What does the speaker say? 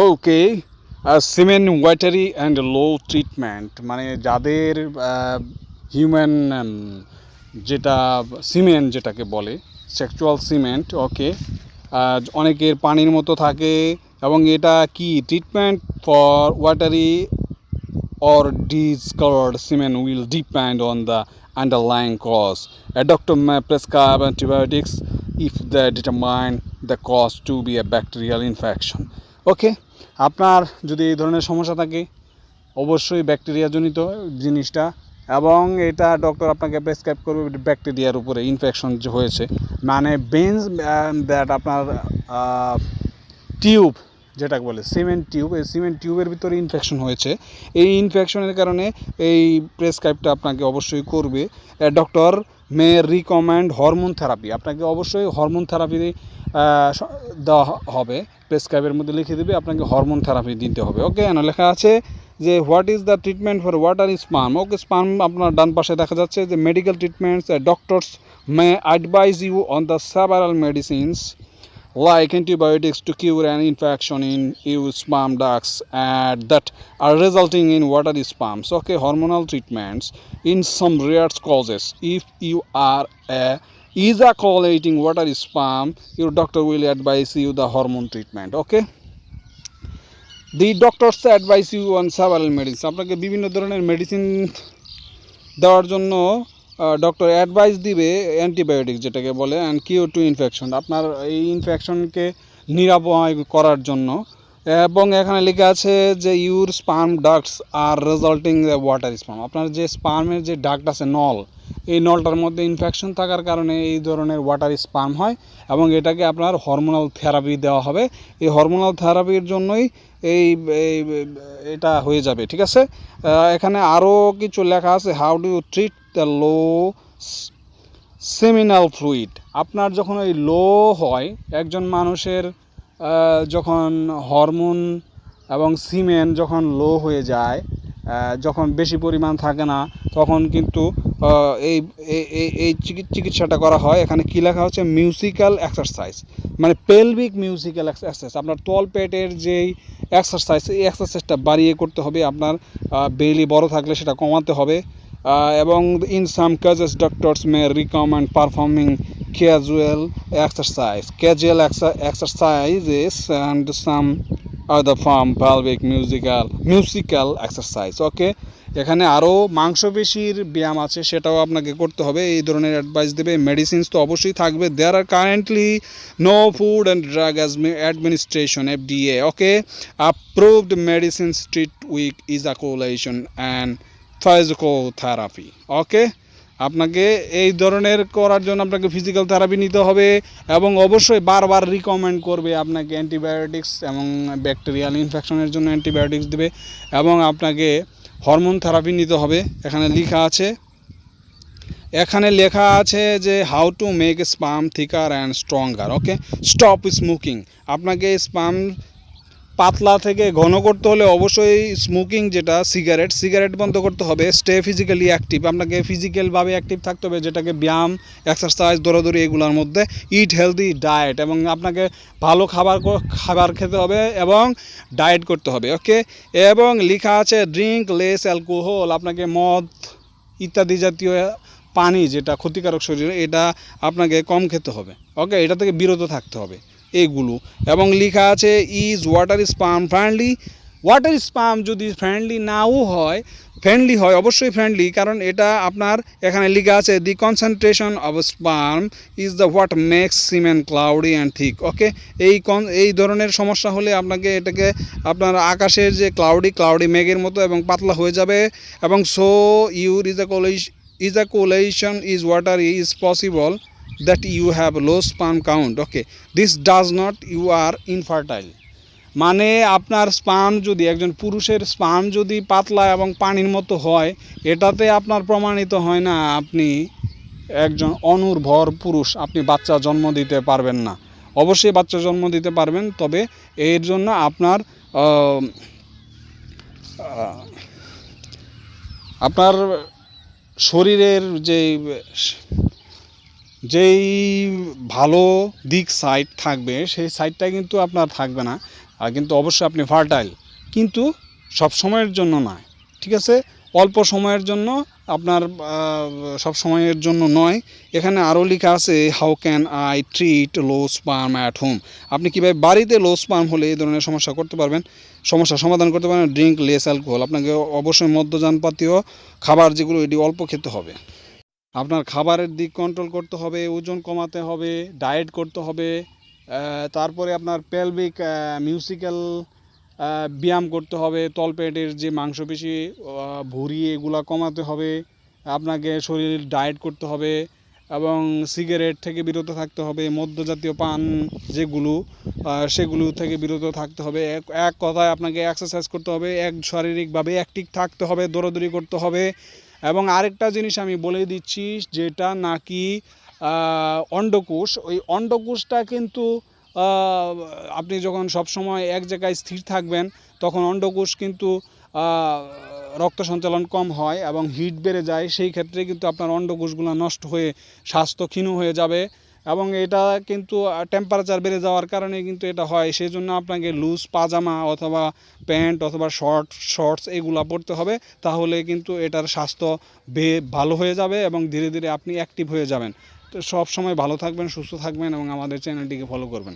Okay, cement watery and low treatment মানে যাদের human যেটা সিমেন্ট যেটাকে বলে সেক্সুয়াল সিমেন্ট। ওকে, অনেকের পানির মতো থাকে এবং এটা কি treatment for watery or discolored semen will depend on the underlying cause. A doctor may prescribe antibiotics if they determine the cause to be a bacterial infection. ওকে, আপনার যদি এই ধরনের সমস্যা থাকে অবশ্যই ব্যাকটেরিয়াজনিত জিনিসটা, এবং এটা ডক্টর আপনাকে প্রেসক্রাইব করবে ব্যাকটেরিয়ার উপরে ইনফেকশন যে হয়েছে, মানে বেঞ্চ দ্যাট আপনার টিউব যেটাকে বলে সিমেন্ট টিউব, এই সিমেন্ট টিউবের ভিতরে ইনফেকশন হয়েছে। এই ইনফেকশনের কারণে এই প্রেসক্রাইবটা আপনাকে অবশ্যই করবে। ডক্টর মে রিকমেন্ড হরমোন থেরাপি, আপনাকে অবশ্যই হরমোন থেরাপি দেওয়া হবে, প্রেসক্রাইবের মধ্যে লিখে দেবে আপনাকে হরমোন থেরাপি দিতে হবে। ওকে, লেখা আছে যে what is the treatment for water sperm. Okay, sperm আপনার ডান পাশে দেখা যাচ্ছে যে medical treatments, doctors may advise you on the several medicines like antibiotics to cure an infection in your sperm ducts and that are resulting in watery sperms. Okay, hormonal treatments in some rare causes. If you are ejaculating watery sperm, your doctor will advise you the hormone treatment. Okay, the doctors advise you on several medicines. আপনাকে বিভিন্ন ধরনের medicine দেওয়ার জন্য doctor advice দিবে antibiotic যেটাকে বলে and কিউর to infection, আপনার এই ইনফেকশনকে নিরাময় করার জন্য। এবং এখানে লেখা আছে যে your sperm ducts are resulting water sperm, আপনার যে স্পার্মের যে ডাক্ট আছে নল, এই নলটার মধ্যে ইনফেকশন থাকার কারণে এই ধরনের ওয়াটার স্পার্ম হয় এবং এটাকে আপনার হরমোনাল থেরাপি দেওয়া হবে। এই হরমোনাল থেরাপির জন্যই এটা হয়ে যাবে। ঠিক আছে, এখানে আরও কিছু লেখা আছে, how do you treat the low seminal fluid. আপনার যখন ওই লো হয় একজন মানুষের, যখন হরমোন এবং সিমেন যখন লো হয়ে যায়, যখন বেশি পরিমাণ থাকে না, তখন কিন্তু এই এই চিকিৎসাটা করা হয়। এখানে কী লেখা হচ্ছে, মিউজিক্যাল এক্সারসাইজ, মানে পেলভিক মিউজিক্যাল এক্সারসাইজ, আপনার তল পেটের যেই এক্সারসাইজ, এই এক্সারসাইজটা বাড়িয়ে করতে হবে, আপনার বেলি বড় থাকলে সেটা কমাতে হবে। এবং in some cases doctors May recommend performing casual exercises and some other form pelvic musical exercise. ওকে, এখানে আরও মাংসপেশির ব্যায়াম আছে, সেটাও আপনাকে করতে হবে, এই ধরনের অ্যাডভাইস দেবে। মেডিসিনস তো অবশ্যই থাকবে। There are currently no food and drug administration FDA okay approved medicines treat weak ejaculation and physiotherapy. Okay, আপনাকে এই ধরনের করার জন্য আপনাকে ফিজিক্যাল থেরাপি নিতে হবে এবং অবশ্যই বারবার রিকমেন্ড করবে আপনাকে অ্যান্টিবায়োটিক্স এবং ব্যাকটেরিয়াল ইনফেকশনের জন্য অ্যান্টিবায়োটিক্স দেবে এবং আপনাকে হরমোন থেরাপি নিতে হবে। এখানে লেখা আছে যে how to make sperm থিকার and stronger. Okay, stop smoking, আপনাকে স্পার্ম পাতলা থেকে ঘন করতে হলে অবশ্যই স্মোকিং যেটা সিগারেট বন্ধ করতে হবে। স্টে ফিজিক্যালি অ্যাক্টিভ, আপনাকে ফিজিক্যালভাবে অ্যাক্টিভ থাকতে হবে, যেটাকে ব্যায়াম, এক্সারসাইজ, দৌড়াদৌড়ি এগুলোর মধ্যে। ইট হেলদি ডায়েট, এবং আপনাকে ভালো খাবার খেতে হবে এবং ডায়েট করতে হবে। ওকে, এবং লেখা আছে ড্রিঙ্ক লেস অ্যালকোহল, আপনাকে মদ ইত্যাদি জাতীয় পানি যেটা ক্ষতিকারক শরীরে, এটা আপনাকে কম খেতে হবে। ওকে, এটা থেকে বিরত থাকতে হবে এইগুলো। এবং লেখা আছে is water sperm friendly. Water sperm যদি ফ্রেন্ডলি হয় অবশ্যই ফ্রেন্ডলি, কারণ এটা আপনার এখানে লেখা আছে the concentration of sperm is the what makes semen cloudy and thick. Okay, এই ধরনের সমস্যা হলে আপনাকে এটাকে আপনার আকাশের যে ক্লাউডি মেঘের মতো এবং পাতলা হয়ে যাবে, এবং so your ejaculation is watery is possible that you have low sperm count. Okay, this does not you are infertile, মানে আপনার স্পার্ম যদি, একজন পুরুষের স্পার্ম যদি পাতলা এবং পানির মতো হয়, এটাতে আপনার প্রমাণিত হয় না আপনি একজন অনুর্বর পুরুষ, আপনি বাচ্চা জন্ম দিতে পারবেন না। অবশ্যই বাচ্চা জন্ম দিতে পারবেন, তবে এর জন্য আপনার শরীরের যেই ভালো দিক সাইড থাকবে সেই সাইডটা কিন্তু আপনার থাকবে না, কিন্তু অবশ্যই আপনি ফার্টাইল, কিন্তু সব সময়ের জন্য নয়, ঠিক আছে? অল্প সময়ের জন্য আপনার, সব সময়ের জন্য নয়। এখানে আরও লেখা আছে how can I treat low sperm at home. আপনি কীভাবে বাড়িতে লো স্পার্ম হলে এই ধরনের সমস্যা করতে পারবেন, সমস্যার সমাধান করতে পারবেন? ড্রিঙ্ক লেস অ্যালকোহল, আপনাকে অবশ্যই মদ্যপানীয় খাবার যেগুলো এটি অল্প খেতে হবে। আপনার খাবারের দিক কন্ট্রোল করতে হবে, ওজন কমাতে হবে, ডায়েট করতে হবে, তারপরে আপনার পেলভিক মিউজিক্যাল ব্যায়াম করতে হবে, তলপেটের যে মাংসপেশি ভুঁড়ি এগুলা কমাতে হবে, আপনাকে শরীর ডায়েট করতে হবে এবং সিগারেট থেকে বিরত থাকতে হবে, মদ্যজাতীয় পান যেগুলো সেগুলো থেকে বিরত থাকতে হবে। এক কথায় আপনাকে এক্সারসাইজ করতে হবে, শারীরিকভাবে অ্যাক্টিভ থাকতে হবে, দৌড়াদৌড়ি করতে হবে। এবং আরেকটা জিনিস আমি বলে দিচ্ছি, যেটা নাকি অন্ডকোষ, ওই অন্ডকোষটা কিন্তু আপনি যখন সব সময় এক জায়গায় স্থির থাকবেন তখন অন্ডকোষ কিন্তু রক্ত সঞ্চালন কম হয় এবং হিট বেড়ে যায়। সেই ক্ষেত্রে কিন্তু আপনার অন্ডকোষগুলো নষ্ট হয়ে স্বাস্থ্য ক্ষীণ হয়ে যাবে এবং এটা কিন্তু টেম্পারেচার বেড়ে যাওয়ার কারণে কিন্তু এটা হয়। সেই জন্য আপনাকে লুজ পাজামা অথবা প্যান্ট অথবা শর্টস এগুলো পরতে হবে, তাহলে কিন্তু এটার স্বাস্থ্য ভালো হয়ে যাবে এবং ধীরে ধীরে আপনি অ্যাক্টিভ হয়ে যাবেন। তো সব সময় ভালো থাকবেন, সুস্থ থাকবেন এবং আমাদের চ্যানেলটিকে ফলো করবেন।